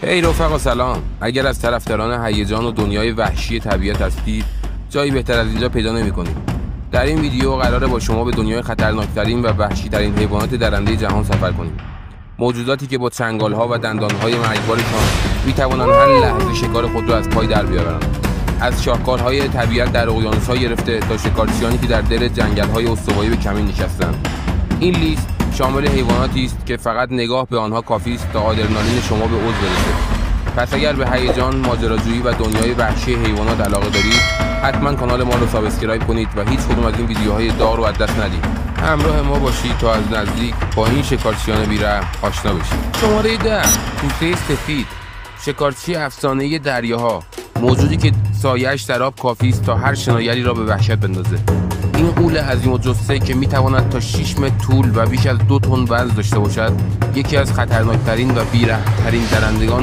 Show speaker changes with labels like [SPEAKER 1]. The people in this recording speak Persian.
[SPEAKER 1] هی رفقا سلام. اگر از طرفداران هیجان و دنیای وحشی طبیعت هستید، جایی بهتر از اینجا پیدا نمی‌کنید. در این ویدیو قراره با شما به دنیای خطرناکترین و وحشی‌ترین حیوانات درنده جهان سفر کنیم. موجوداتی که با چنگال‌ها و دندان‌های مرگبارشان می‌توانند هر لحظه شکار خود را از پای در بیاورند. از شاهکارهای طبیعت در اقیانوس‌ها گرفته تا شکارچیانی که در دل جنگل‌های استوایی به کمین نشستند. این لیست شامل حیواناتی است که فقط نگاه به آنها کافی است تا آدرنالین شما به اوج برسه. پس اگر به هیجان، ماجراجویی و دنیای وحشی حیوانات علاقه دارید، حتما کانال ما رو سابسکرایب کنید و هیچ کدوم از این ویدیوهای داغ رو از دست ندید. همراه ما باشید تا از نزدیک با این شکارچیان بی‌رحم آشنا بشید. شماره 10، توته سفید، شکارچی افسانه‌ای دریاها، موجودی که سایه‌اش در آب کافی است تا هر شنایری را به وحشت بندازه. این غول عظیم الجثه که میتواند تا 6 متر طول و بیش از 2 تن وزن داشته باشد، یکی از خطرناکترین و بی‌رحم‌ترین درندگان